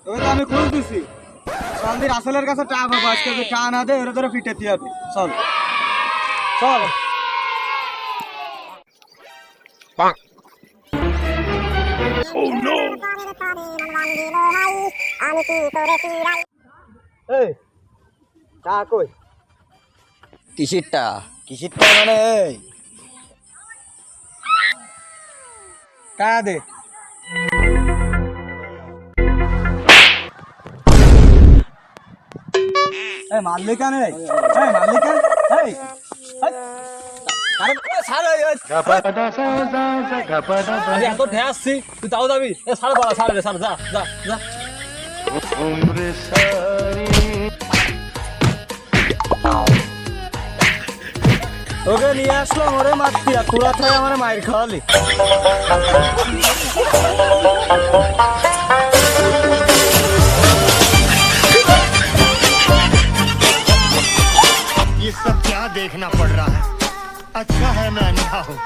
তোকে তো আমি খুঁজ দিছি চলদি রাসেলের কাছে টাকা পাবো আজকে যদি টাকা না দেয় ওরা ধরে পিটে দিয়ে হবে চল চল এই টাকা কই কিসিরটা কিসির টাকা মানে এই টাকা দে এই মারলি কেন এই মারলি কেন এই এত ঠে আসছি তুই তাও যাবি সাড়ে বাড়া সাড়ে সাড়ে যা যা যা ওকে নিয়ে আসলাম ওরে মারতি আর তোরা থেকে আমার মায়ের খাওয়ালি ये सब क्या देखना पड़ रहा है अच्छा है मैं अंधा हूँ